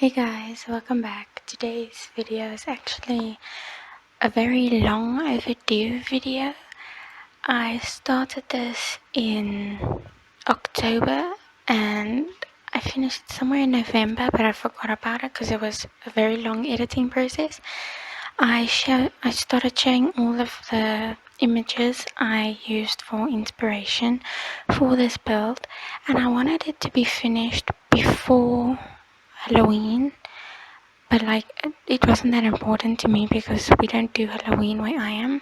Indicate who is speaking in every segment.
Speaker 1: Hey guys, welcome back. Today's video is actually a very long overdue video. I started this in October and I finished somewhere in November, but I forgot about it because it was a very long editing process. I started showing all of the images I used for inspiration for this build, and I wanted it to be finished before Halloween. But it wasn't that important to me because we don't do Halloween where I am.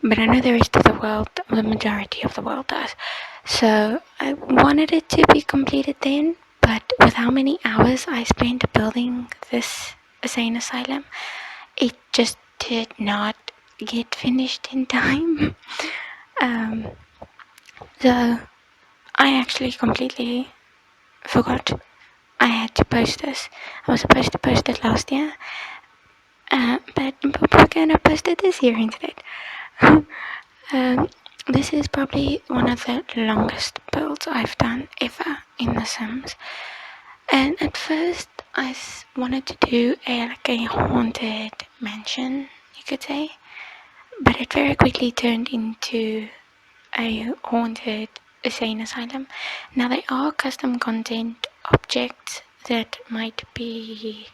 Speaker 1: But I know the rest of the world, the majority of the world does. So I wanted it to be completed then, but with how many hours I spent building this insane asylum, it just did not get finished in time. um, so I actually completely forgot I had to post this. I was supposed to post it last year, but we're gonna post it this year instead. um, this is probably one of the longest builds I've done ever in The Sims. And at first, I wanted to do a haunted mansion, you could say, but it very quickly turned into a haunted insane asylum. Now there are custom content objects that might be,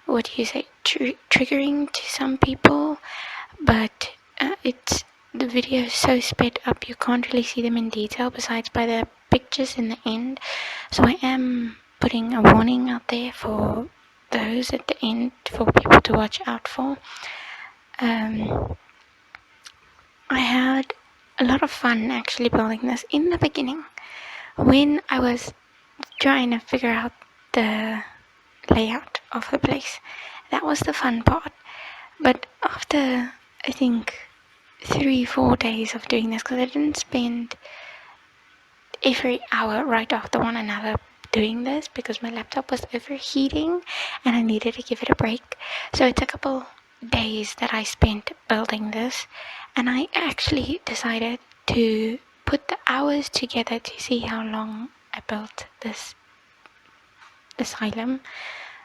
Speaker 1: what do you say, triggering to some people, but it's the video is so sped up you can't really see them in detail besides by the pictures in the end. So I am putting a warning out there for those at the end for people to watch out for. I had a lot of fun actually building this in the beginning when I was trying to figure out the layout of the place. That was the fun part. But after, I think, 3-4 days of doing this, because I didn't spend every hour right after one another doing this because my laptop was overheating and I needed to give it a break. So it's a couple days that I spent building this, and I actually decided to put the hours together to see how long I built this asylum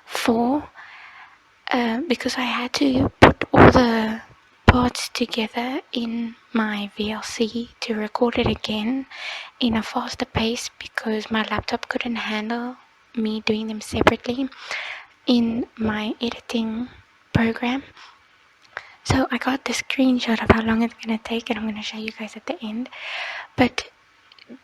Speaker 1: for, because I had to put all the parts together in my VLC to record it again in a faster pace because my laptop couldn't handle me doing them separately in my editing program. So I got the screenshot of how long it's going to take, and I'm going to show you guys at the end. But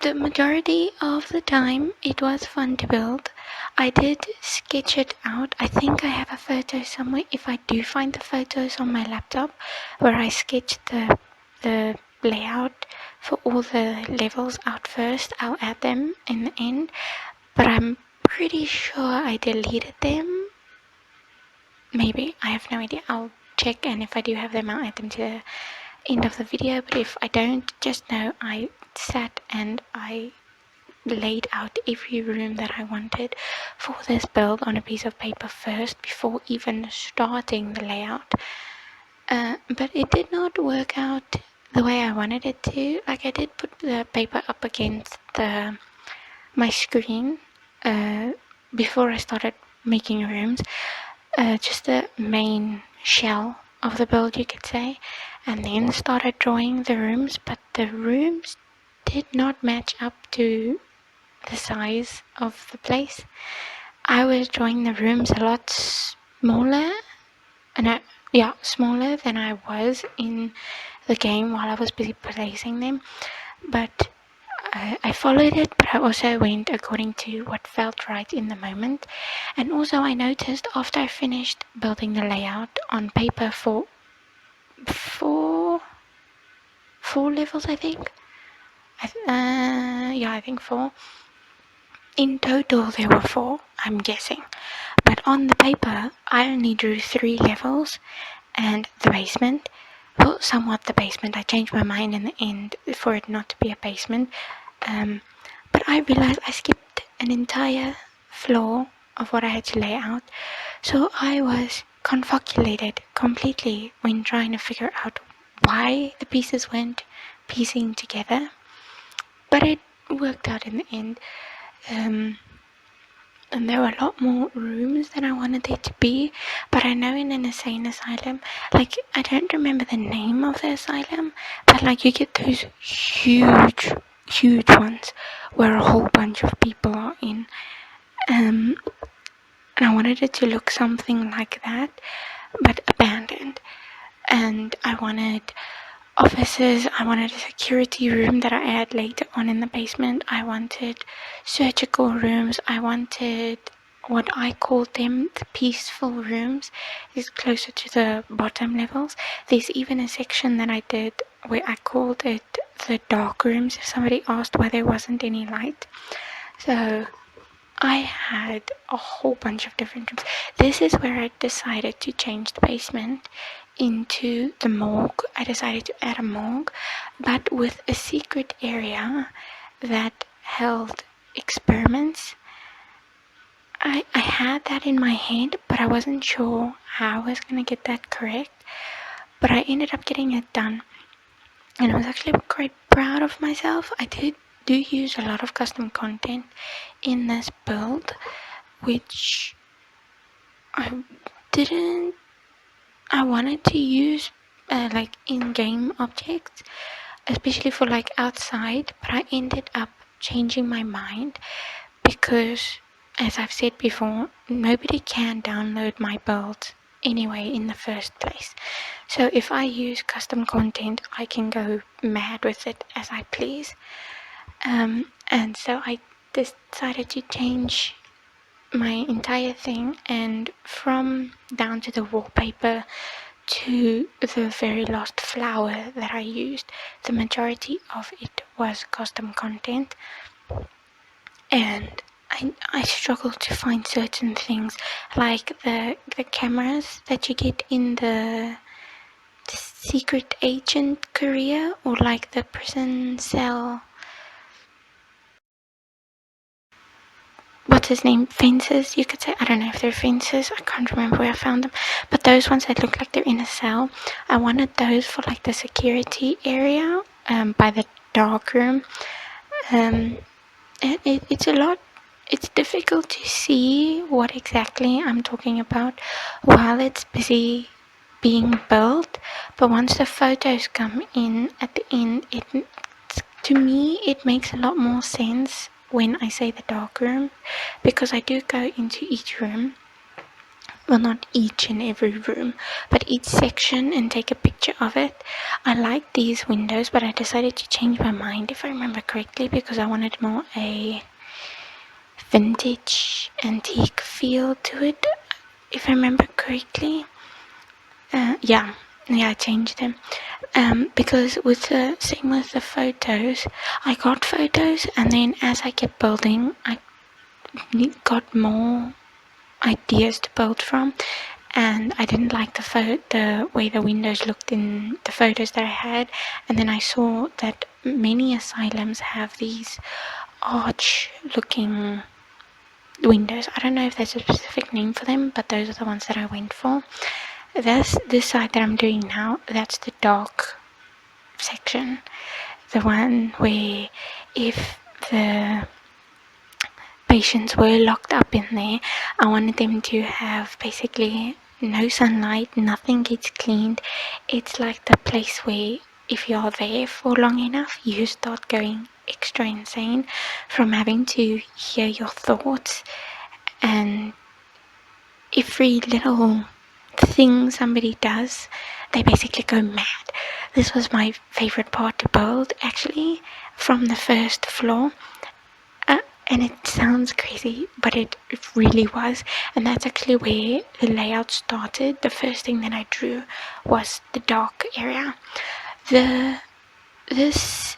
Speaker 1: the majority of the time it was fun to build. I did sketch it out. I think I have a photo somewhere. If I do find the photos on my laptop where I sketched the layout for all the levels out first, I'll add them in the end. But I'm pretty sure I deleted them. Maybe, I have no idea. I'll check, and if I do have them, I'll add them to the end of the video. But if I don't, just know I sat and I laid out every room that I wanted for this build on a piece of paper first before even starting the layout. But it did not work out the way I wanted it to. Like, I did put the paper up against my screen before I started making rooms, just the main shell of the build, you could say, and then started drawing the rooms, but the rooms did not match up to the size of the place. I was drawing the rooms a lot smaller, smaller than I was in the game while I was busy placing them. But I followed it, but I also went according to what felt right in the moment. And also I noticed after I finished building the layout on paper for four levels, I think. I think 4. In total there were 4, I'm guessing. But on the paper, I only drew 3 levels and the basement. Well, somewhat the basement. I changed my mind in the end for it not to be a basement. But I realized I skipped an entire floor of what I had to lay out. So I was confoculated completely when trying to figure out why the pieces weren't piecing together. But it worked out in the end. and there were a lot more rooms than I wanted there to be. But I know in an insane asylum, like, I don't remember the name of the asylum, but like you get those huge ones where a whole bunch of people are in. And I wanted it to look something like that, but abandoned. And I wanted offices, I wanted a security room that I add later on in the basement. I wanted surgical rooms. I wanted what I called them the peaceful rooms. It's closer to the bottom levels. There's even a section that I did where I called it the dark rooms if somebody asked why there wasn't any light. So I had a whole bunch of different rooms. This is where I decided to change the basement into the morgue. I decided to add a morgue, but with a secret area that held experiments. I had that in my head, but I wasn't sure how I was going to get that correct. But I ended up getting it done, and I was actually quite proud of myself. I do use a lot of custom content in this build, which I didn't. I wanted to use like in-game objects, especially for like outside, but I ended up changing my mind because, as I've said before, nobody can download my build anyway in the first place. So if I use custom content, I can go mad with it as I please. And so I decided to change my entire thing, and from down to the wallpaper to the very last flower that I used, the majority of it was custom content. And I struggle to find certain things, like the cameras that you get in the secret agent career, or like the prison cell, what's his name, fences, you could say. I don't know if they're fences, I can't remember where I found them, but those ones that look like they're in a cell, I wanted those for like the security area by the dark room. It's a lot. It's difficult to see what exactly I'm talking about while it's busy being built, but once the photos come in at the end, to me it makes a lot more sense when I say the dark room, because I do go into each room, well, not each and every room, but each section, and take a picture of it. I like these windows, but I decided to change my mind, if I remember correctly, because I wanted more a vintage antique feel to it, if I remember correctly. Yeah, I changed them. Because with the same with the photos, I got photos, and then as I kept building, I got more ideas to build from, and I didn't like the way the windows looked in the photos that I had, and then I saw that many asylums have these arch-looking windows. I don't know if there's a specific name for them, but those are the ones that I went for. This side that I'm doing now, that's the dark section, the one where if the patients were locked up in there, I wanted them to have basically no sunlight, nothing gets cleaned. It's like the place where if you're there for long enough, you start going extra insane from having to hear your thoughts, and every little thing somebody does, they basically go mad. This was my favorite part to build, actually, from the first floor. And it sounds crazy, but it really was. And that's actually where the layout started. The first thing that I drew was the dark area. This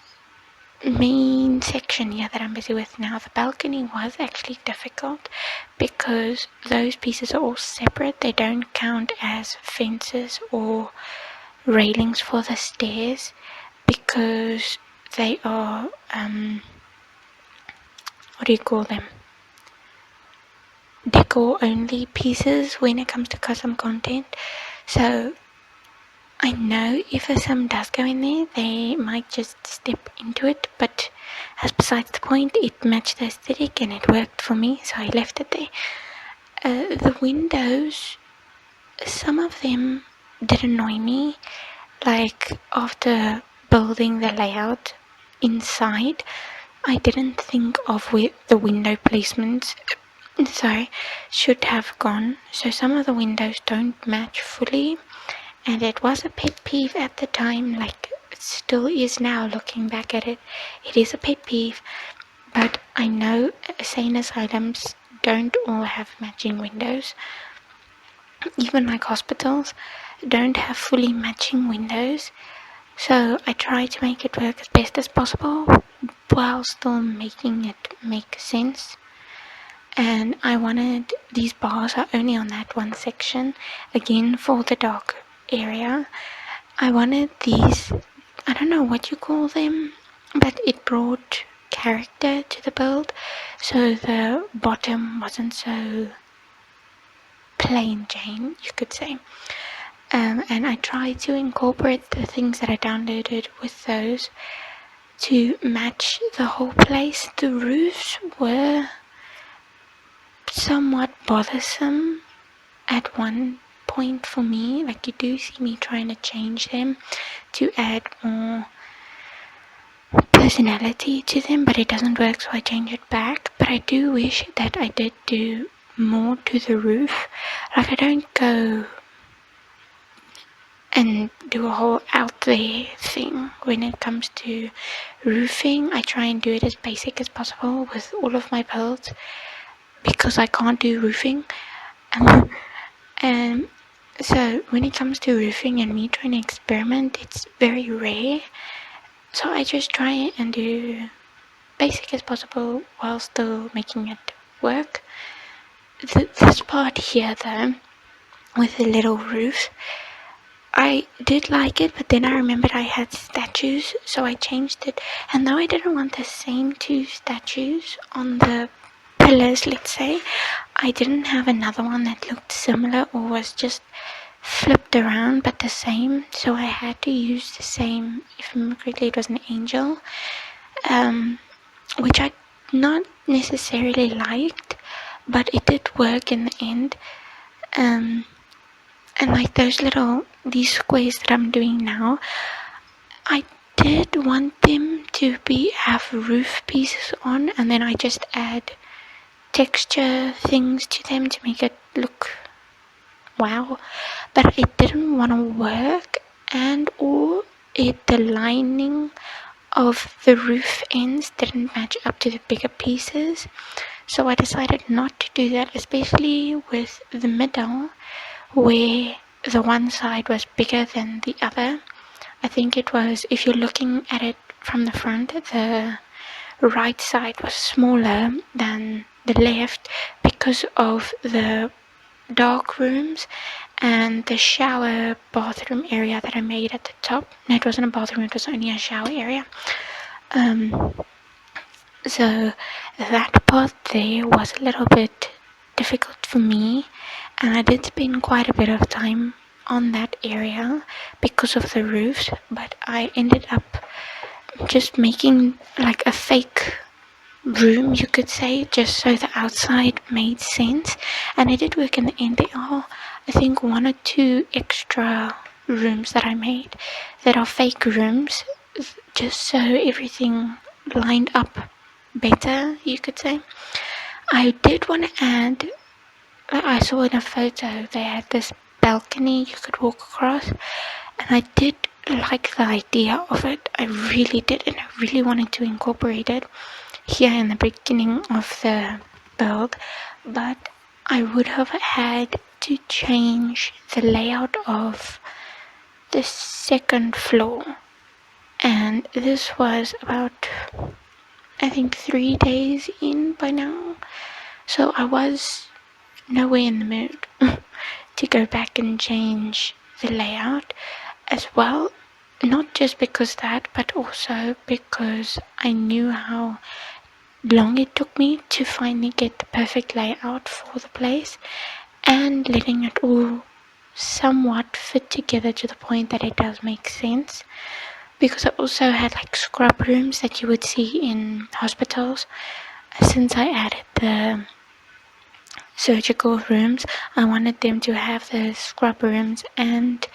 Speaker 1: main section here that I'm busy with now, the balcony, was actually difficult because those pieces are all separate. They don't count as fences or railings for the stairs because they are what do you call them, decor only pieces when it comes to custom content. So I know if a sim does go in there, they might just step into it, but as besides the point, it matched the aesthetic and it worked for me, so I left it there. The windows, some of them did annoy me, like after building the layout inside, I didn't think of where the window placements should have gone. So some of the windows don't match fully, and it was a pet peeve at the time, like it still is now looking back at it. It is a pet peeve, but I know sane asylums don't all have matching windows. Even like hospitals don't have fully matching windows. So I try to make it work as best as possible while still making it make sense. And I wanted, these bars are only on that one section, again for the dog area. I wanted these, I don't know what you call them, but it brought character to the build, so the bottom wasn't so plain Jane, you could say. And I tried to incorporate the things that I downloaded with those to match the whole place. The roofs were somewhat bothersome at one point for me. Like, you do see me trying to change them to add more personality to them, but it doesn't work, so I change it back. But I do wish that I did do more to the roof. Like, I don't go and do a whole out there thing when it comes to roofing. I try and do it as basic as possible with all of my builds because I can't do roofing. And so when it comes to roofing and me trying to experiment, it's very rare. So I just try and do basic as possible while still making it work. This part here though, with the little roof, I did like it, but then I remembered I had statues, so I changed it. And though I didn't want the same two statues on the pillars, let's say, I didn't have another one that looked similar or was just flipped around but the same, so I had to use the same. If I remember correctly, it was an angel, which I not necessarily liked, but it did work in the end. And like these squares that I'm doing now, I did want them to have roof pieces on, and then I just add texture things to them to make it look wow, but it didn't want to work, and or the lining of the roof ends didn't match up to the bigger pieces, so I decided not to do that, especially with the middle where the one side was bigger than the other. I think it was, if you're looking at it from the front, the right side was smaller than the left because of the dark rooms and the shower bathroom area that I made at the top. No, it wasn't a bathroom, it was only a shower area. So that part there was a little bit difficult for me, and I did spend quite a bit of time on that area because of the roofs, but I ended up just making like a fake room, you could say, just so the outside made sense, and it did work in the end. There are, I think, 1 or 2 extra rooms that I made that are fake rooms, just so everything lined up better, you could say. I did want to add, I saw in a photo they had this balcony you could walk across, and I did like the idea of it. I really did, and I really wanted to incorporate it here in the beginning of the build, but I would have had to change the layout of the second floor, and this was about, I think, 3 days in by now, so I was nowhere in the mood to go back and change the layout as well. Not just because that, but also because I knew how long it took me to finally get the perfect layout for the place, and letting it all somewhat fit together to the point that it does make sense. Because I also had like scrub rooms that you would see in hospitals. Since I added the surgical rooms, I wanted them to have the scrub rooms and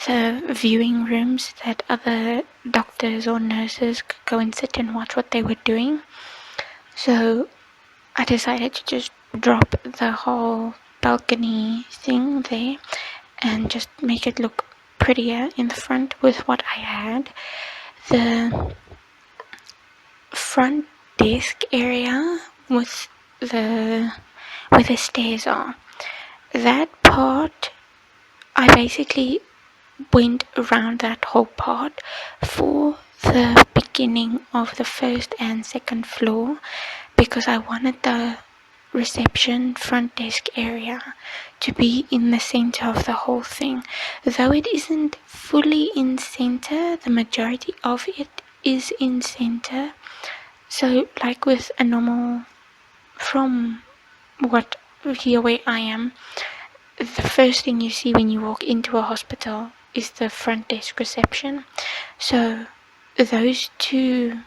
Speaker 1: the viewing rooms that other doctors or nurses could go and sit and watch what they were doing. So I decided to just drop the whole balcony thing there and just make it look prettier in the front with what I had. The front desk area with the where the stairs are, that part, I basically went around that whole part for the beginning of the first and second floor because I wanted the reception front desk area to be in the center of the whole thing. Though it isn't fully in center, the majority of it is in center. So like with a normal, from what here where I am, the first thing you see when you walk into a hospital is the front desk reception. So those two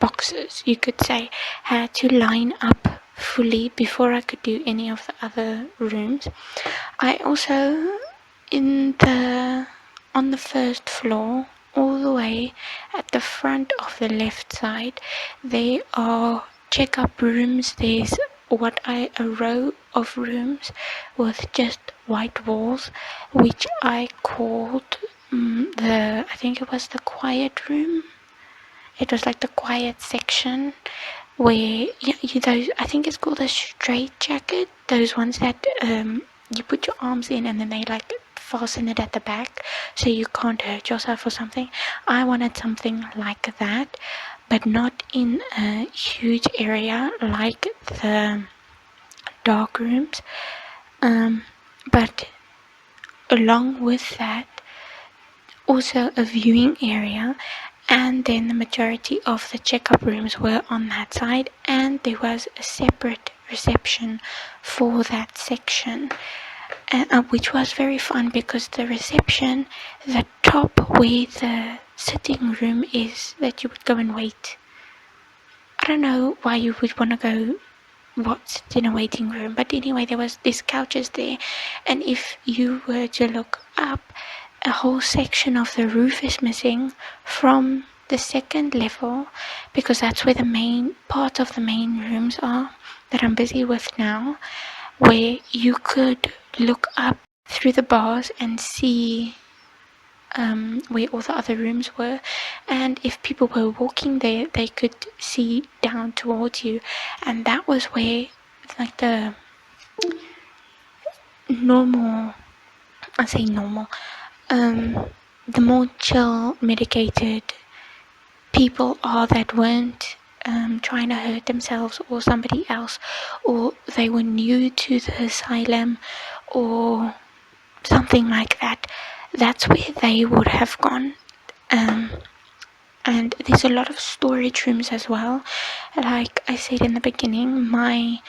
Speaker 1: boxes, you could say, had to line up fully before I could do any of the other rooms. I also, on the first floor, all the way at the front of the left side, there are check-up rooms. There's a row of rooms with just white walls, which I called I think it was the quiet room. It was like the quiet section where those, I think it's called a straight jacket. Those ones that you put your arms in and then they like fasten it at the back so you can't hurt yourself or something. I wanted something like that, but not in a huge area like the dark rooms. But along with that, also a viewing area, and then the majority of the checkup rooms were on that side, and there was a separate reception for that section, which was very fun because the reception, the top where the sitting room is that you would go and wait. I don't know why you would want to go sit in a waiting room, but anyway, there was these couches there, and if you were to look up, a whole section of the roof is missing from the second level because that's where the main part of the main rooms are that I'm busy with now, where you could look up through the bars and see where all the other rooms were, and if people were walking there they could see down towards you, and that was where like the normal, I say normal, the more chill medicated people are that weren't trying to hurt themselves or somebody else, or they were new to the asylum or something like that. That's where they would have gone. And there's a lot of storage rooms as well. Like I said in the beginning, my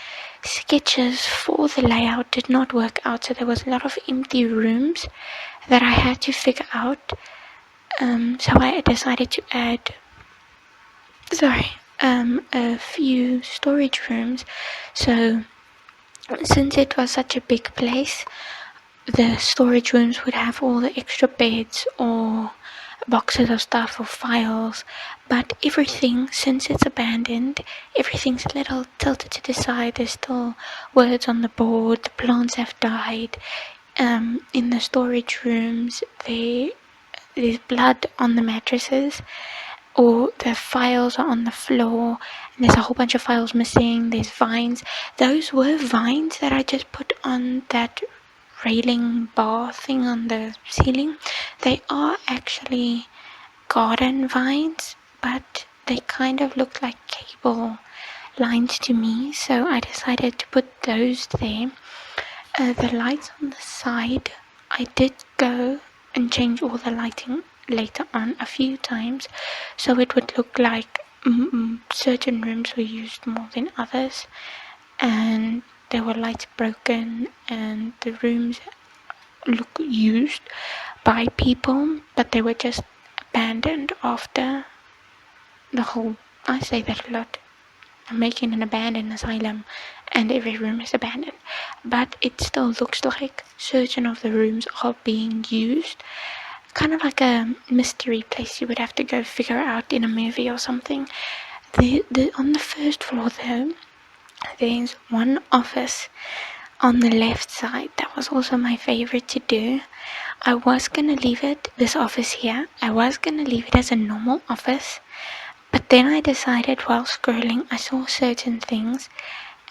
Speaker 1: sketches for the layout did not work out, so there was a lot of empty rooms that I had to figure out. So I decided to add a few storage rooms. So since it was such a big place, the storage rooms would have all the extra beds or boxes of stuff or files, but everything, since it's abandoned, everything's a little tilted to the side. There's still words on the board, the plants have died. In the storage rooms, there's blood on the mattresses, or the files are on the floor, and there's a whole bunch of files missing. There's vines. Those were vines that I just put on that railing bar thing on the ceiling. They are actually garden vines, but they kind of look like cable lines to me, so I decided to put those there. The lights on the side, I did go and change all the lighting later on a few times, so it would look like certain rooms were used more than others, and there were lights broken, and the rooms look used by people, but they were just abandoned after the whole. I say that a lot. I'm making an abandoned asylum, and every room is abandoned, but it still looks like certain of the rooms are being used. Kind of like a mystery place you would have to go figure out in a movie or something. On the first floor, though, there's one office on the left side. That was also my favorite to do. I was gonna leave it, this office here, I was gonna leave it as a normal office, but then I decided while scrolling, I saw certain things,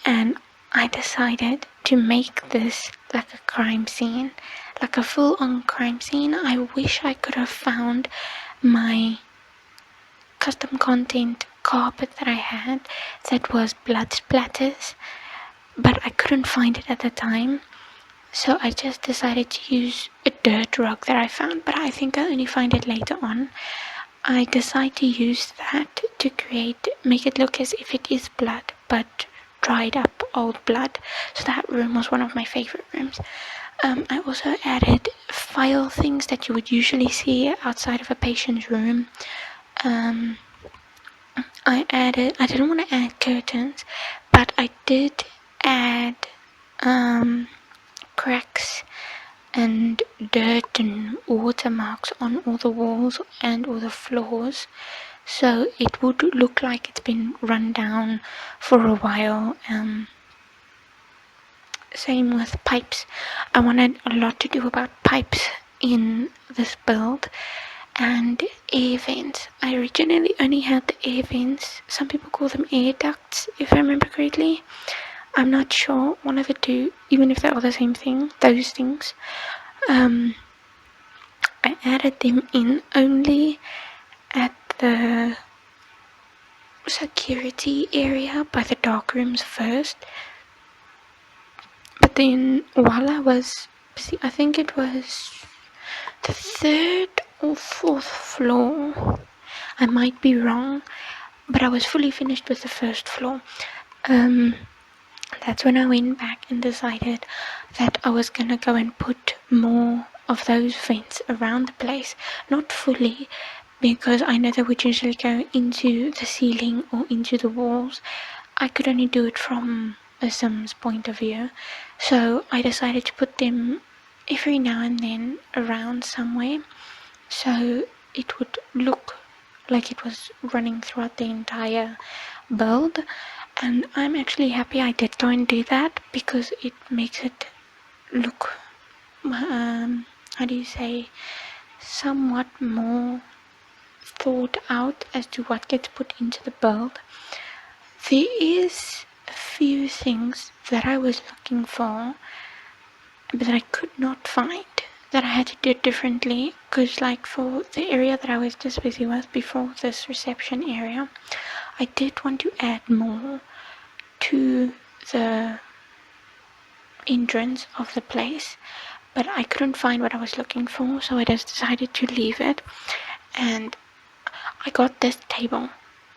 Speaker 1: and I decided to make this like a crime scene, like a full-on crime scene. I wish I could have found my custom content carpet that I had that was blood splatters, but I couldn't find it at the time. So I just decided to use a dirt rug that I found, but I think I'll only find it later on. I decided to use that to make it look as if it is blood, but dried up old blood. So that room was one of my favorite rooms. I also added file things that you would usually see outside of a patient's room. I didn't want to add curtains, but I did add cracks and dirt and watermarks on all the walls and all the floors, so it would look like it's been run down for a while. Same with pipes. I wanted a lot to do about pipes in this build, and air vents. I originally only had the air vents. Some people call them air ducts, if I remember correctly. I'm not sure, one of the two, even if they are the same thing, those things. I added them in only at the security area by the dark rooms first. But then while I was busy, I think it was the third or fourth floor. I might be wrong, but I was fully finished with the first floor. That's when I went back and decided that I was gonna go and put more of those vents around the place. Not fully, because I know they would usually go into the ceiling or into the walls. I could only do it from a Sim's point of view, so I decided to put them every now and then around somewhere, so it would look like it was running throughout the entire build. And I'm actually happy I did go and do that, because it makes it look, how do you say, somewhat more thought out as to what gets put into the build. There is a few things that I was looking for, but I could not find, that I had to do differently, because like for the area that I was just busy with before, this reception area, I did want to add more to the entrance of the place, but I couldn't find what I was looking for, so I just decided to leave it. And I got this table.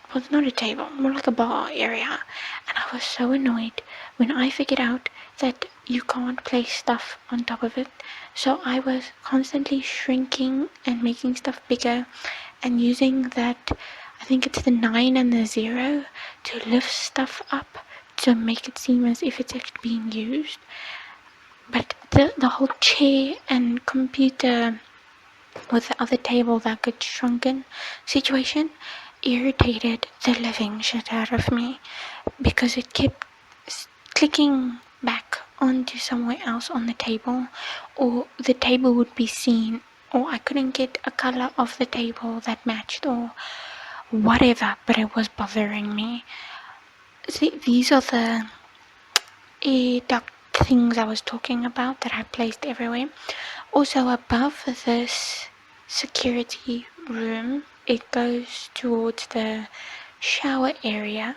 Speaker 1: Well, it's not a table, more like a bar area, and I was so annoyed when I figured out that you can't place stuff on top of it. So I was constantly shrinking and making stuff bigger, and using that, I think it's the 9 and the 0, to lift stuff up to make it seem as if it's actually being used. But the whole chair and computer with the other table that got shrunken situation irritated the living shit out of me, because it kept clicking back onto somewhere else on the table, or the table would be seen, or I couldn't get a color of the table that matched, or whatever, but it was bothering me. See, these are the air duct things I was talking about that I placed everywhere. Also, above this security room, it goes towards the shower area,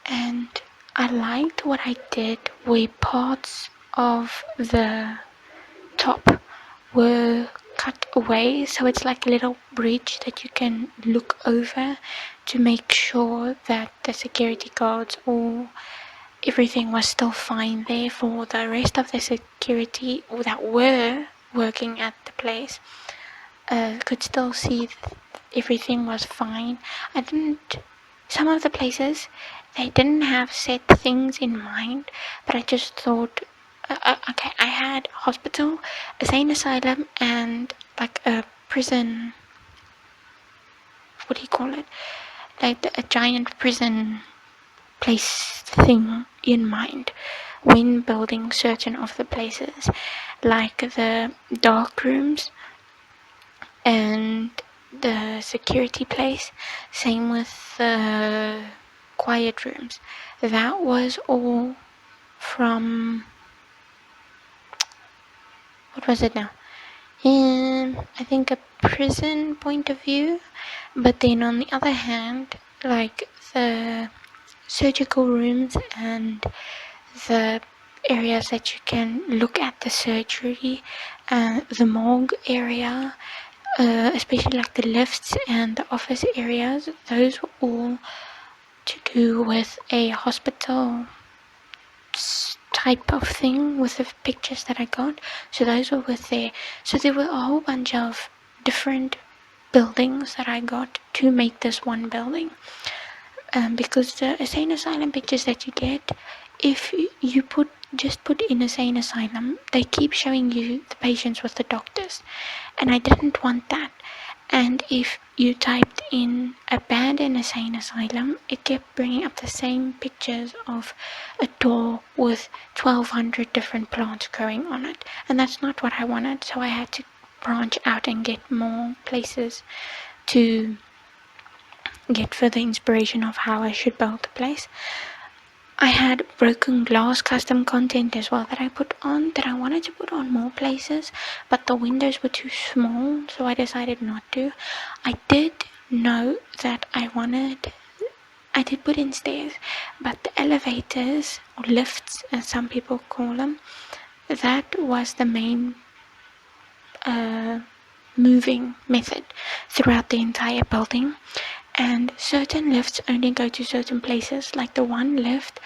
Speaker 1: and I liked what I did where parts of the top were cut away, so it's like a little bridge that you can look over to make sure that the security guards or everything was still fine there for the rest of the security that were working at the place. Could still see everything was fine. Some of the places, they didn't have set things in mind, but I just thought, okay, I had hospital, a sane asylum, and like a prison, what do you call it? Like a giant prison place thing in mind when building certain of the places, like the dark rooms and the security place. Same with the quiet rooms. That was all from, what was it now? I think a prison point of view. But then on the other hand, like the surgical rooms and the areas that you can look at the surgery, the morgue area, especially like the lifts and the office areas, those were all to do with a hospital type of thing with the pictures that I got. So those were with there. So there were a whole bunch of different buildings that I got to make this one building. Because the insane asylum pictures that you get, if you just put in insane asylum, they keep showing you the patients with the doctors, and I didn't want that. And if you typed in abandoned insane asylum, it kept bringing up the same pictures of a door with 1,200 different plants growing on it, and that's not what I wanted. So I had to branch out and get more places to get further inspiration of how I should build the place. I had broken glass custom content as well that I wanted to put on more places, but the windows were too small, so I decided not to. I did know that I did put in stairs, but the elevators, or lifts as some people call them, that was the main moving method throughout the entire building. And certain lifts only go to certain places, like the one lift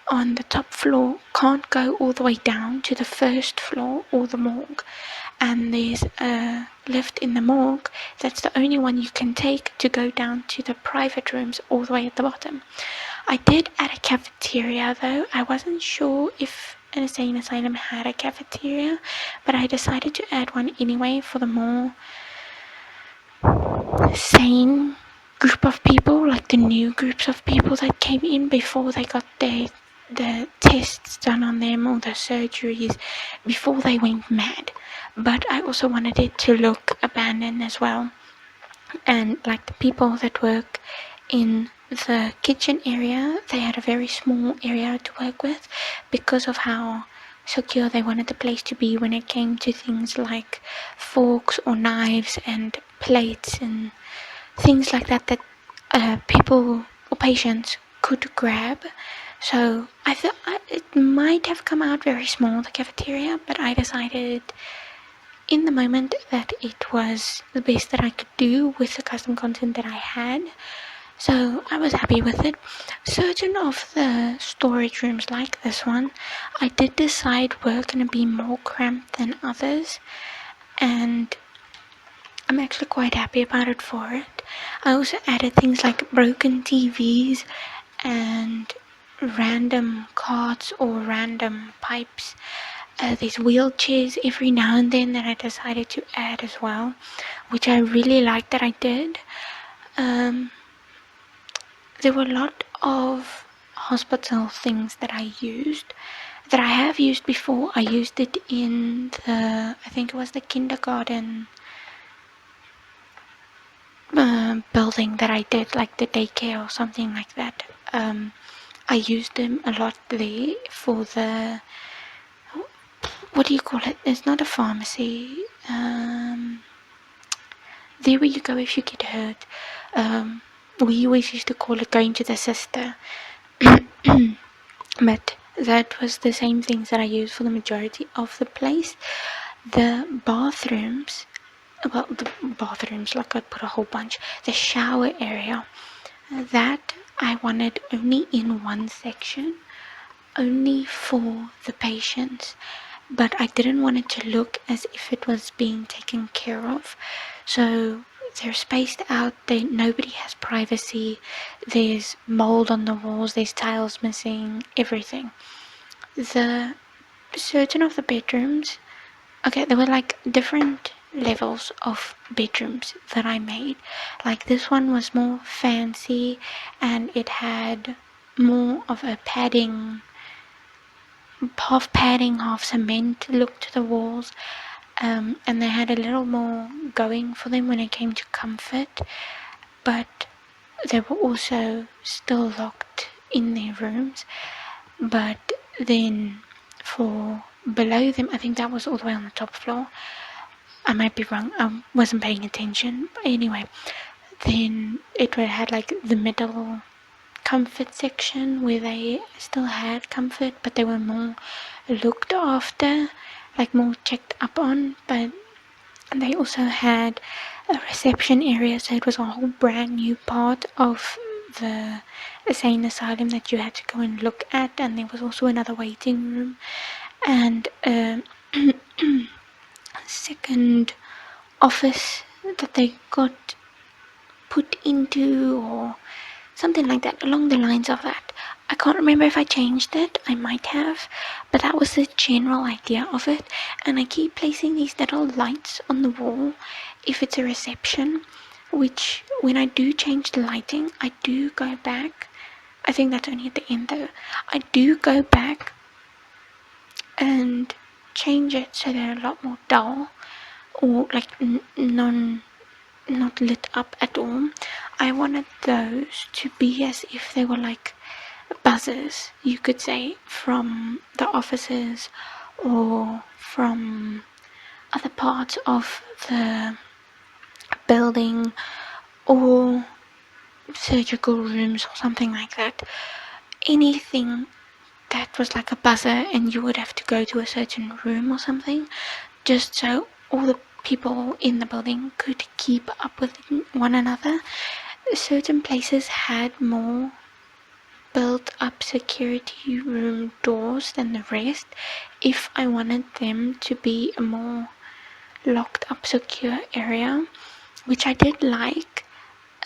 Speaker 1: on the top floor can't go all the way down to the first floor or the morgue. And there's a lift in the morgue that's the only one you can take to go down to the private rooms all the way at the bottom. I did add a cafeteria though. I wasn't sure if an insane asylum had a cafeteria, but I decided to add one anyway for the more sane group of people, like the new groups of people that came in before they got the tests done on them or the surgeries, before they went mad. But I also wanted it to look abandoned as well, and like the people that work in the kitchen area, they had a very small area to work with because of how secure they wanted the place to be when it came to things like forks or knives and plates and things like that people or patients could grab. So I thought it might have come out very small, the cafeteria, but I decided in the moment that it was the best that I could do with the custom content that I had. So I was happy with it. Certain of the storage rooms like this one, I did decide were going to be more cramped than others, and I'm actually quite happy about it for it. I also added things like broken TVs and random cards or random pipes. There's wheelchairs every now and then that I decided to add as well, which I really liked that I did. There were a lot of hospital things that I used, that I have used before. I used it in I think it was the kindergarten building that I did, like the daycare or something like that. I used them a lot there for what do you call it? It's not a pharmacy. There where you go if you get hurt. We always used to call it going to the sister. But that was the same things that I used for the majority of the place. The bathrooms, like I put a whole bunch. The shower area, that I wanted only in one section. only for the patients, but I didn't want it to look as if it was being taken care of. So they're spaced out, nobody has privacy, there's mold on the walls, there's tiles missing, everything. The certain of the bedrooms, okay, there were like different levels of bedrooms that I made. Like this one was more fancy and it had more of a half padding, half cement look to the walls. And they had a little more going for them when it came to comfort, but they were also still locked in their rooms. But then for below them, I think that was all the way on the top floor. I might be wrong, I wasn't paying attention. But anyway, then it had like the middle comfort section where they still had comfort, but they were more looked after, like more checked up on. But they also had a reception area, so it was a whole brand new part of the insane asylum that you had to go and look at. And there was also another waiting room and a second office that they got put into, or something like that, along the lines of that. I can't remember if I changed it, I might have, but that was the general idea of it. And I keep placing these little lights on the wall if it's a reception, which when I do change the lighting, I do go back. I think that's only at the end though. I do go back and change it so they're a lot more dull, or like not lit up at all. I wanted those to be as if they were like buzzers, you could say, from the offices or from other parts of the building, or surgical rooms or something like that. Anything that was like a buzzer and you would have to go to a certain room or something, just so all the people in the building could keep up with one another. Certain places had more built up security room doors than the rest, if I wanted them to be a more locked up secure area, which I did like.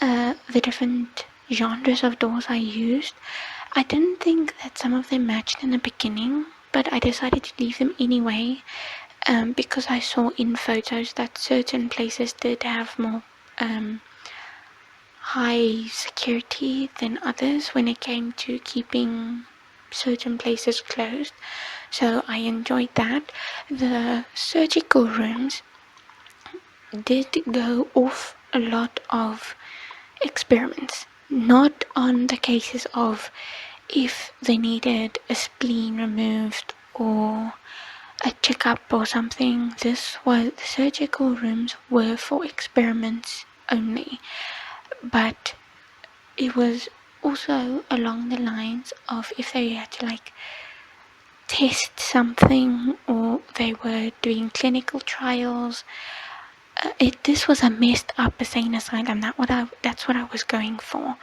Speaker 1: The different genres of doors I used, I didn't think that some of them matched in the beginning, but I decided to leave them anyway, because I saw in photos that certain places did have more high security than others when it came to keeping certain places closed. So I enjoyed that. The surgical rooms did go off a lot of experiments, not on the cases of if they needed a spleen removed or a checkup or something. This was, the surgical rooms were for experiments only, but it was also along the lines of if they had to like test something or they were doing clinical trials. This was a messed up insane asylum. That's what I was going for.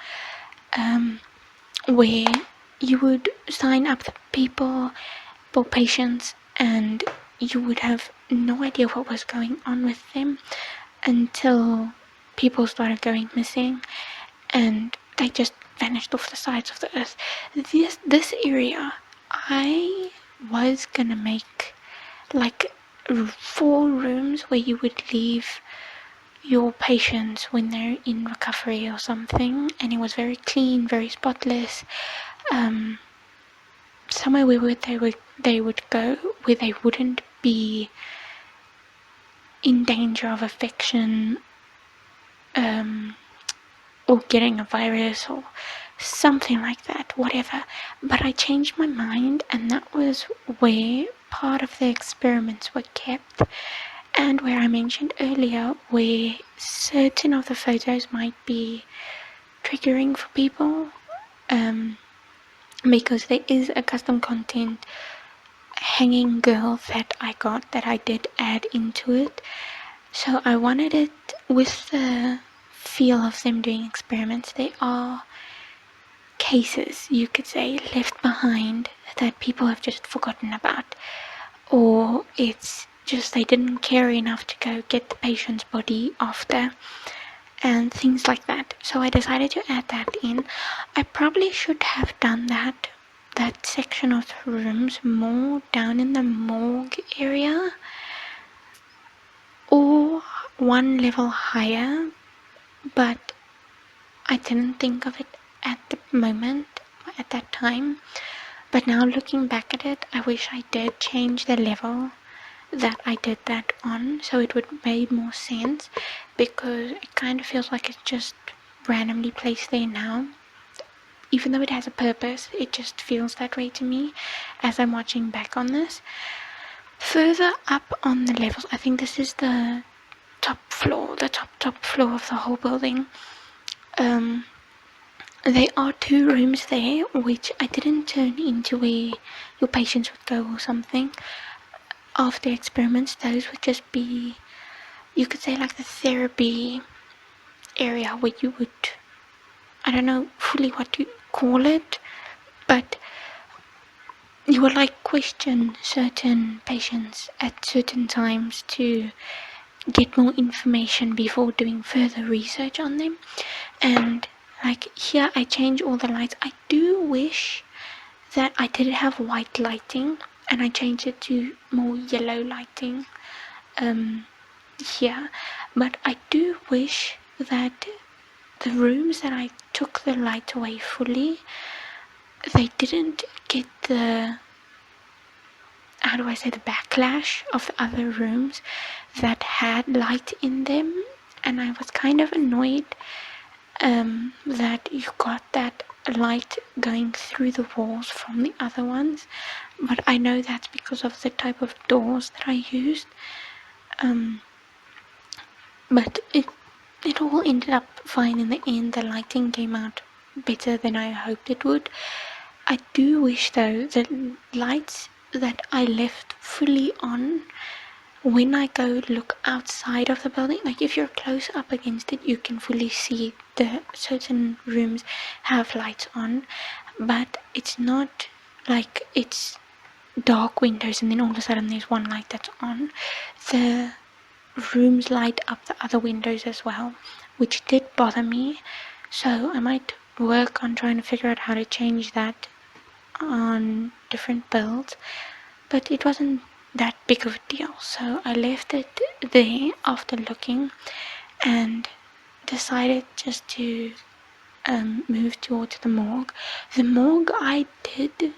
Speaker 1: Where you would sign up the people for patients and you would have no idea what was going on with them until people started going missing and they just vanished off the sides of the earth. This area, I was gonna make like 4 rooms where you would leave your patients when they're in recovery or something, and it was very clean, very spotless. Somewhere where they would go where they wouldn't be in danger of infection, or getting a virus or something like that, whatever. But I changed my mind, and that was where part of the experiments were kept, and where I mentioned earlier where certain of the photos might be triggering for people, because there is a custom content hanging girl that I got that I did add into it. So I wanted it with the feel of them doing experiments. They are cases, you could say, left behind that people have just forgotten about, or it's just they didn't care enough to go get the patient's body after, and things like that. So I decided to add that in. I probably should have done that section of the rooms more down in the morgue area, or one level higher, but I didn't think of it at the moment, at that time. But now looking back at it, I wish I did change the level that I did that on, so it would make more sense, because it kind of feels like it's just randomly placed there now. Even though it has a purpose, it just feels that way to me as I'm watching back on this. Further up on the levels, I think this is the top floor, the top floor of the whole building. There are 2 rooms there, which I didn't turn into where your patients would go or something. After experiments, those would just be, you could say, like the therapy area where you would, I don't know fully what to call it, but you would like question certain patients at certain times to get more information before doing further research on them. And like here, I change all the lights. I do wish that I did have white lighting, and I changed it to more yellow lighting here. But I do wish that the rooms that I took the light away fully, they didn't get the, how do I say, the backlash of the other rooms that had light in them. And I was kind of annoyed that you got that light going through the walls from the other ones, but I know that's because of the type of doors that I used. But it all ended up fine in the end. The lighting came out better than I hoped it would. I do wish though the lights that I left fully on, when I go look outside of the building, like if you're close up against it, you can fully see the certain rooms have lights on, but it's not like it's dark windows and then all of a sudden there's one light that's on. The rooms light up the other windows as well, which did bother me. So I might work on trying to figure out how to change that on different builds, but it wasn't that big of a deal, so I left it there after looking and decided just to move towards the morgue. The morgue I did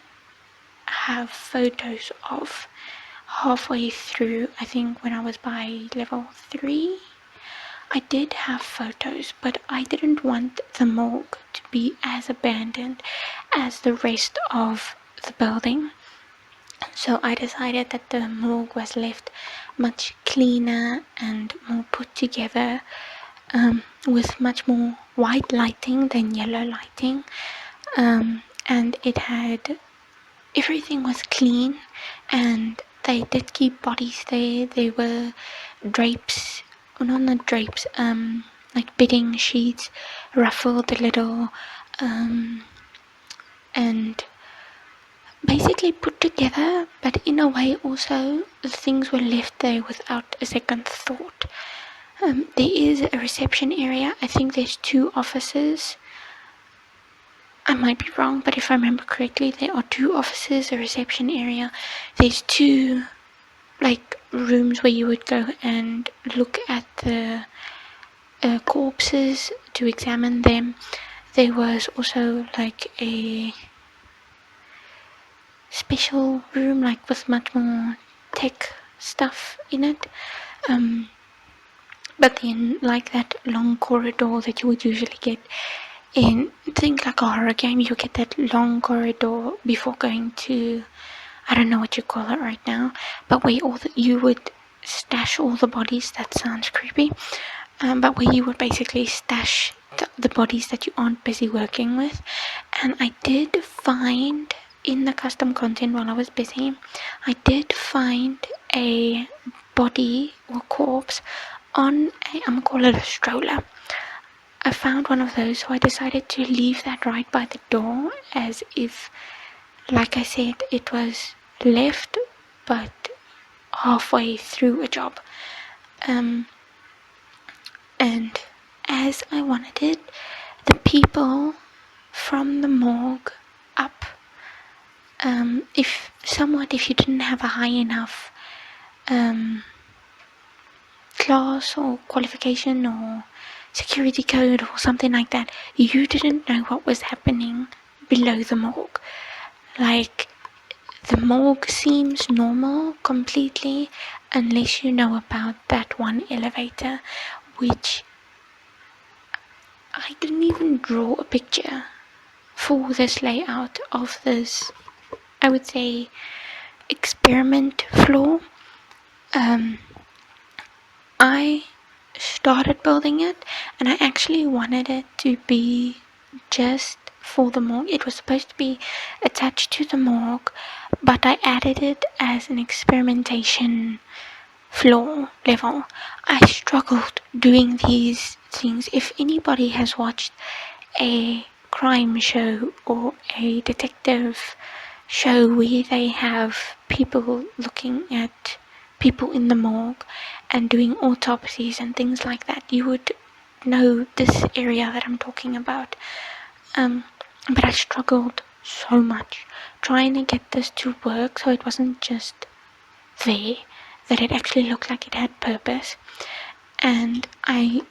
Speaker 1: have photos of halfway through. I think when I was by level 3 I did have photos, but I didn't want the morgue to be as abandoned as the rest of the building. So I decided that the morgue was left much cleaner and more put together, with much more white lighting than yellow lighting, and it had, everything was clean, and they did keep bodies there. There were drapes, or not the drapes, like bedding sheets ruffled a little, and basically put together, but in a way also the things were left there without a second thought. There is a reception area. I think there's 2 offices. I might be wrong, but if I remember correctly, there are 2 offices, a reception area. There's 2 like rooms where you would go and look at the corpses to examine them. There was also like a special room, like with much more tech stuff in it, but then like that long corridor that you would usually get in, think like a horror game, you get that long corridor before going to, I don't know what you call it right now, but where you would stash all the bodies. That sounds creepy, but where you would basically stash the bodies that you aren't busy working with. And I did find in the custom content, while I was busy, I did find a body or corpse on a, I'm gonna call it a stroller. I found one of those, so I decided to leave that right by the door, as if, like I said, it was left but halfway through a job. And as I wanted it, the people from the morgue up, if you didn't have a high enough class or qualification or security code or something like that, you didn't know what was happening below the morgue. Like, the morgue seems normal completely unless you know about that one elevator, which I didn't even draw a picture for this layout of this, I would say, experiment floor. I started building it, and I actually wanted it to be just for the morgue. It was supposed to be attached to the morgue, but I added it as an experimentation floor level. I struggled doing these things. If anybody has watched a crime show or a detective show where they have people looking at people in the morgue and doing autopsies and things like that, you would know this area that I'm talking about. But I struggled so much trying to get this to work so it wasn't just there, that it actually looked like it had purpose. And I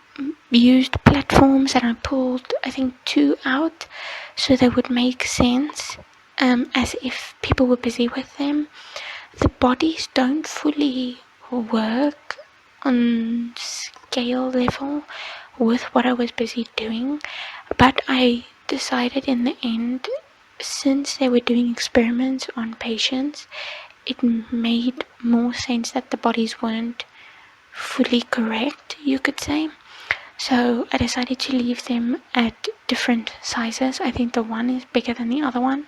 Speaker 1: used platforms, and I pulled, I think, 2 out so they would make sense, as if people were busy with them. The bodies don't fully work on scale level with what I was busy doing, but I decided in the end, since they were doing experiments on patients, it made more sense that the bodies weren't fully correct, you could say. So I decided to leave them at different sizes. I think the one is bigger than the other one,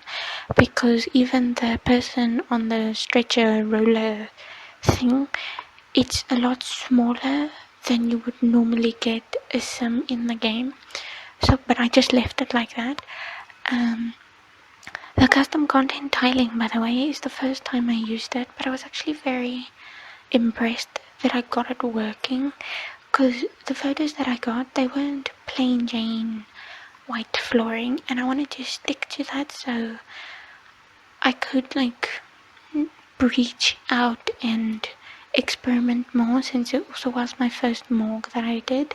Speaker 1: because even the person on the stretcher roller thing, it's a lot smaller than you would normally get a sim in the game. So, but I just left it like that. The custom content tiling, by the way, is the first time I used it, but I was actually very impressed that I got it working, because the photos that I got, they weren't plain Jane white flooring, and I wanted to stick to that so I could breach out and experiment more, since it also was my first morgue that I did,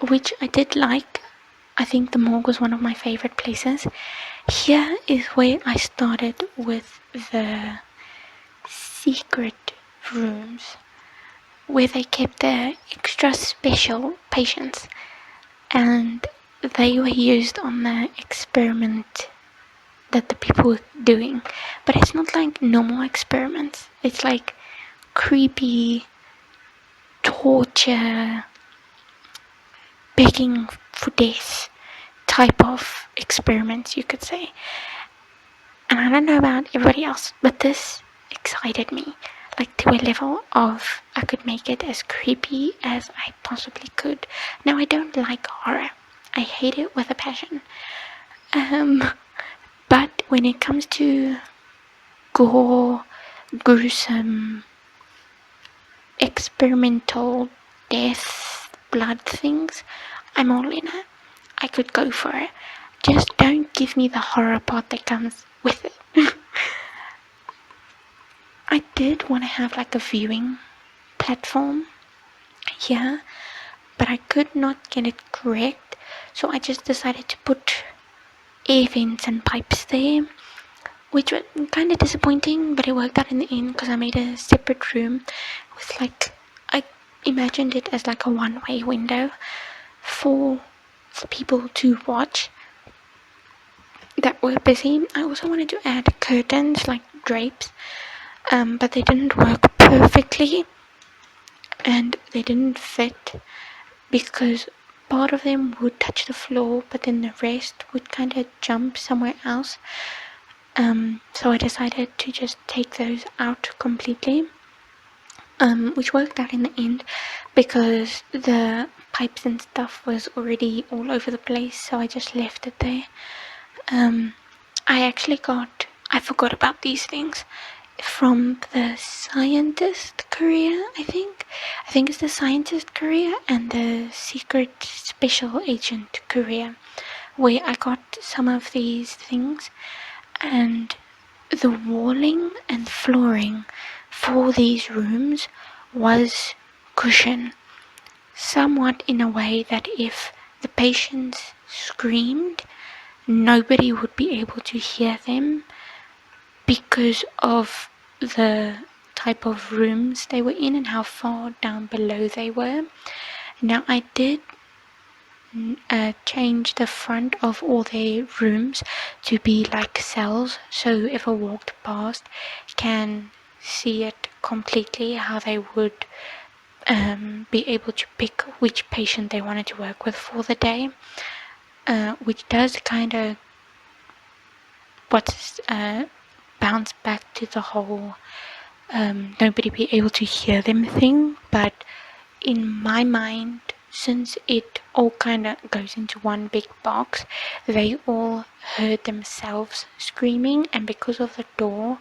Speaker 1: which I did like. I think the morgue was one of my favorite places. Here is where I started with the secret rooms, where they kept their extra special patients, and they were used on the experiment that the people were doing. But it's not like normal experiments, it's like creepy torture, begging for death type of experiments, you could say. And I don't know about everybody else, but this excited me, like to a level of I could make it as creepy as I possibly could. Now, I don't like horror. I hate it with a passion. But when it comes to gore, gruesome, experimental death, blood things, I'm all in it. I could go for it. Just don't give me the horror part that comes with it. I did want to have like a viewing platform here, but I could not get it correct, so I just decided to put air vents and pipes there, which was kind of disappointing, but it worked out in the end because I made a separate room with I imagined it as like a one-way window for people to watch that were busy. I also wanted to add curtains, like drapes, but they didn't work perfectly and they didn't fit, because part of them would touch the floor, but then the rest would kind of jump somewhere else. So I decided to just take those out completely, which worked out in the end. because the pipes and stuff was already all over the place, so I just left it there. I forgot about these things from the scientist career, I think. I think it's the scientist career and the secret special agent career, where I got some of these things, and the walling and flooring for these rooms was cushion, somewhat in a way that if the patients screamed, nobody would be able to hear them because of the type of rooms they were in and how far down below they were. Now, I did change the front of all their rooms to be like cells, so whoever walked past can see it completely, how they would be able to pick which patient they wanted to work with for the day, which does kind of bounce back to the whole nobody be able to hear them thing. But in my mind, since it all kind of goes into one big box, they all heard themselves screaming, and because of the door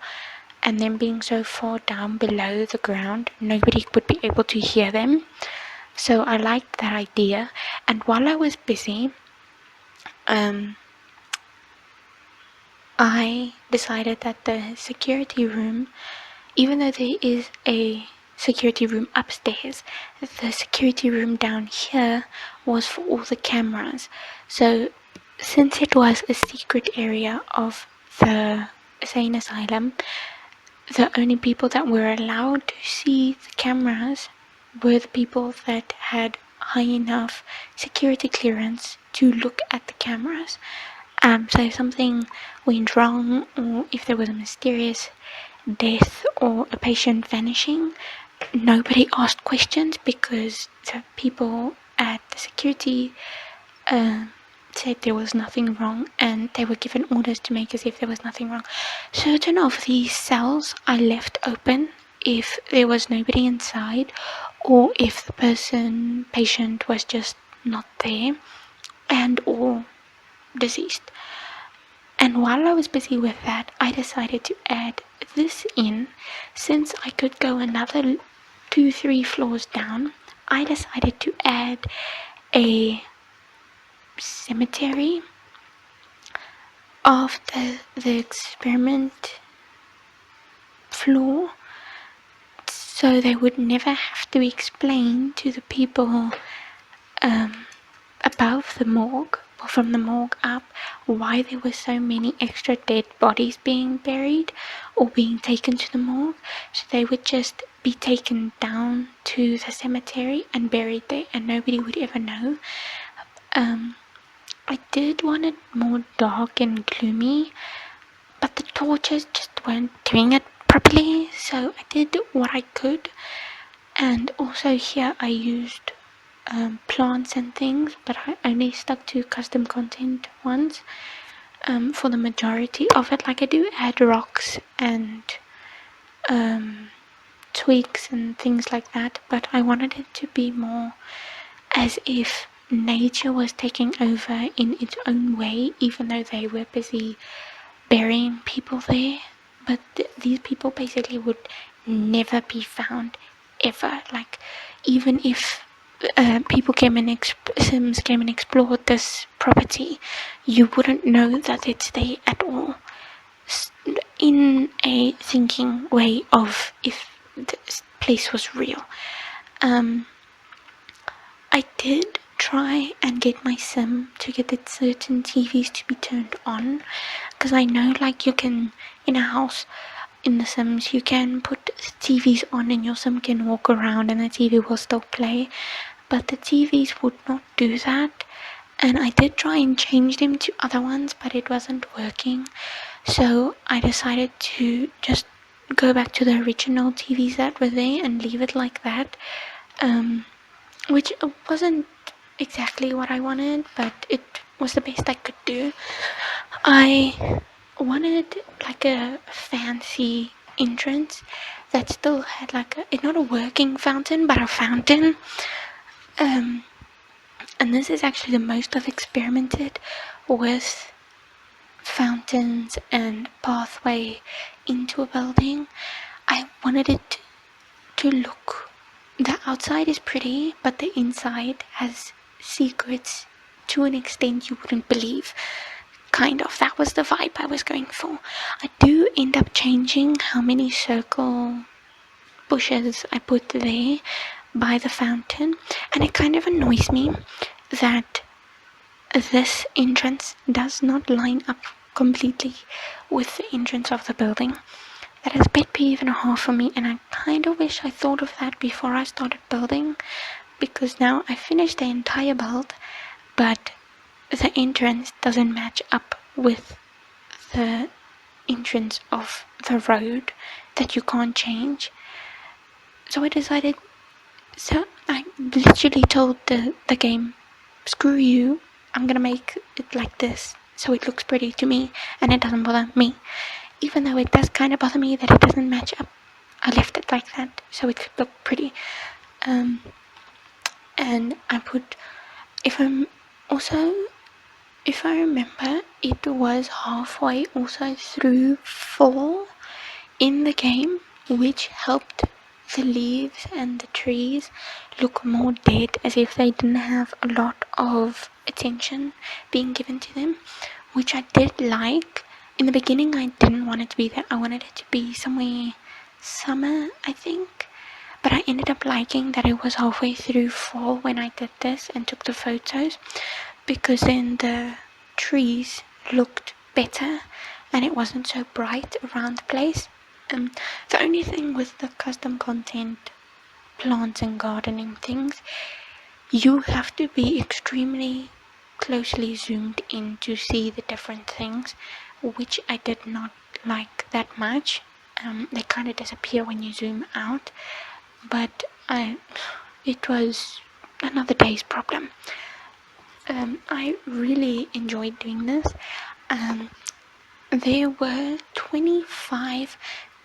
Speaker 1: and them being so far down below the ground, nobody would be able to hear them. So I liked that idea, and while I was busy, I decided that the security room, even though there is a security room upstairs, the security room down here was for all the cameras. So since it was a secret area of the insane asylum, the only people that were allowed to see the cameras were the people that had high enough security clearance to look at the cameras. So if something went wrong, or if there was a mysterious death or a patient vanishing, nobody asked questions because the people at the security said there was nothing wrong, and they were given orders to make as if there was nothing wrong. Certain of these cells I left open if there was nobody inside, or if the patient was just not there and or deceased. And while I was busy with that, I decided to add this in. Since I could go another 2-3 floors down, I decided to add a cemetery after the experiment floor, so they would never have to explain to the people above the morgue, or from the morgue up, why there were so many extra dead bodies being buried or being taken to the morgue. So they would just be taken down to the cemetery and buried there, and nobody would ever know. I did want it more dark and gloomy, but the torches just weren't doing it properly, so I did what I could. And also here I used plants and things, but I only stuck to custom content ones for the majority of it. Like, I do add rocks and twigs and things like that, but I wanted it to be more as if nature was taking over in its own way, even though they were busy burying people there. But these people basically would never be found ever. Like, even if people came and Sims came and explored this property, you wouldn't know that it's there at all. In a thinking way of if this place was real. I did try and get my sim to get the certain TVs to be turned on, because I know, like, you can, in a house in the Sims, you can put TVs on and your sim can walk around and the TV will still play, but the TVs would not do that. And I did try and change them to other ones, but it wasn't working. So I decided to just go back to the original TVs that were there and leave it like that. Which wasn't exactly what I wanted, but it was the best I could do. I wanted like a fancy entrance, that still had like not a working fountain, but a fountain. And this is actually the most I've experimented with fountains and pathway into a building. I wanted it to look, the outside is pretty, but the inside has secrets to an extent you wouldn't believe. Kind of, that was the vibe I was going for. I do end up changing how many circle bushes I put there by the fountain, and it kind of annoys me that this entrance does not line up completely with the entrance of the building. That is pet peeve and a half for me, and I kind of wish I thought of that before I started building, because now I finished the entire build, but the entrance doesn't match up with the entrance of the road that you can't change. So I literally told the game, screw you, I'm gonna make it like this so it looks pretty to me and it doesn't bother me. Even though it does kind of bother me that it doesn't match up, I left it like that so it could look pretty. And I put, if I remember, it was halfway also through fall in the game, which helped the leaves and the trees look more dead, as if they didn't have a lot of attention being given to them, which I did like. In the beginning I didn't want it to be that. I wanted it to be somewhere summer, I think, but I ended up liking that it was halfway through fall when I did this and took the photos, because then the trees looked better and it wasn't so bright around the place. The only thing with the custom content, plants and gardening things, you have to be extremely closely zoomed in to see the different things, which I did not like that much. They kind of disappear when you zoom out, but it was another day's problem. I really enjoyed doing this. There were 25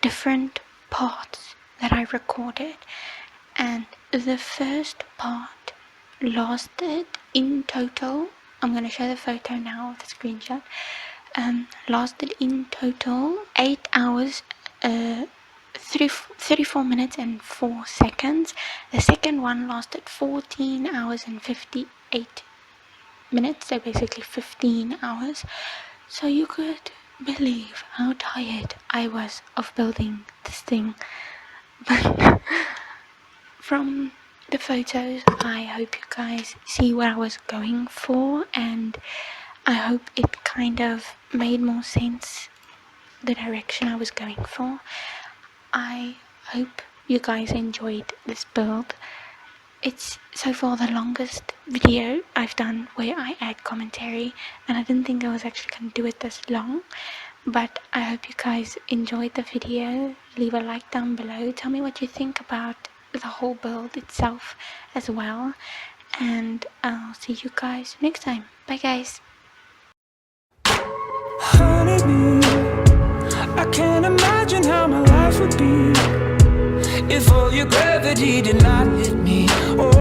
Speaker 1: different parts that I recorded, and the first part lasted in total, I'm going to show the photo now of the screenshot, lasted in total 8 hours, 34 minutes and 4 seconds. The second one lasted 14 hours and 58 minutes, so basically 15 hours. So you could believe how tired I was of building this thing. But from the photos, I hope you guys see what I was going for, and I hope it kind of made more sense, the direction I was going for. I hope you guys enjoyed this build. It's so far the longest video I've done where I add commentary, and I didn't think I was actually going to do it this long, but I hope you guys enjoyed the video. Leave a like down below, tell me what you think about the whole build itself as well, and I'll see you guys next time. Bye guys.
Speaker 2: Honeybee, I can't imagine how my life would be if all your gravity did not